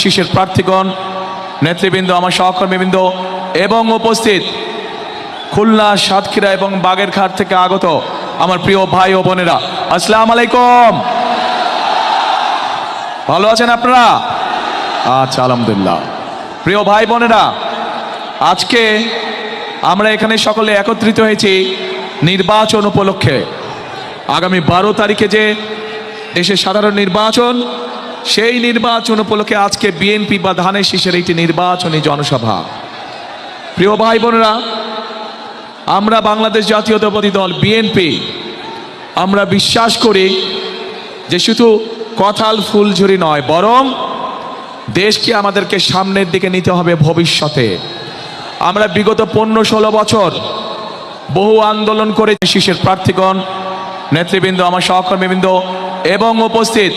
শীর্ষের প্রার্থীগণ, নেতৃবৃন্দ, আমার সহকর্মীবৃন্দ এবং উপস্থিত খুলনা, সাতক্ষীরা এবং বাগেরহাট থেকে আগত আমার প্রিয় ভাই ও বোনেরা, আসসালামু আলাইকুম। ভালো আছেন আপনারা? আচ্ছা, আলহামদুলিল্লাহ। প্রিয় ভাই বোনেরা, আজকে আমরা এখানে সকলে একত্রিত হয়েছি নির্বাচন উপলক্ষে। আগামী 12 তারিখে যে দেশের সাধারণ নির্বাচন, সেই নির্বাচন উপলক্ষে আজকে বিএনপি বা ধানের শীষের একটি নির্বাচনী জনসভা। প্রিয় ভাই বোনেরা, আমরা বাংলাদেশ জাতীয়তাবাদী দল বিএনপি আমরা বিশ্বাস করি যে শুধু কথাল ফুলঝুরি নয়, বরং দেশকে আমাদেরকে সামনের দিকে নিতে হবে ভবিষ্যতে। আমরা বিগত 15-16 বছর বহু আন্দোলন করে শীর্ষের প্রার্থীগণ, নেতৃবৃন্দ, আমার সহকর্মীবৃন্দ এবং উপস্থিত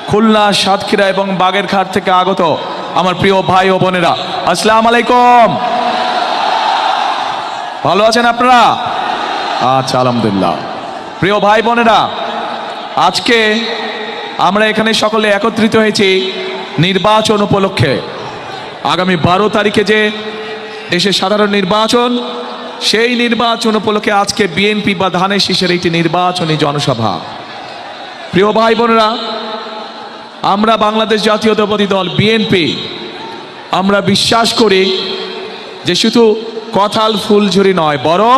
খুলনা, সাতক্ষীরা এবং বাগেরহাট থেকে আগত আমার প্রিয় ভাই ও বোনেরা, আসসালামু আলাইকুম। ভালো আছেন আপনারা? আচ্ছা, আলহামদুলিল্লাহ। প্রিয় ভাই বোনেরা, আজকে আমরা এখানে সকলে একত্রিত হয়েছি নির্বাচন উপলক্ষে। আগামী 12 তারিখে যে দেশের সাধারণ নির্বাচন, সেই নির্বাচন উপলক্ষে আজকে বিএনপি বা ধানের শীষের একটি নির্বাচনী জনসভা। প্রিয় ভাই বোনেরা, আমরা বাংলাদেশ জাতীয়তাবাদী দল বিএনপি আমরা বিশ্বাস করি যে শুধু কথাল ফুলঝুরি নয়, বরং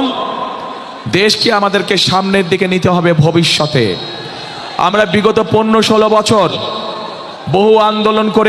দেশকে আমাদেরকে সামনের দিকে নিতে হবে ভবিষ্যতে। আমরা বিগত 15-16 বছর বহু আন্দোলন করে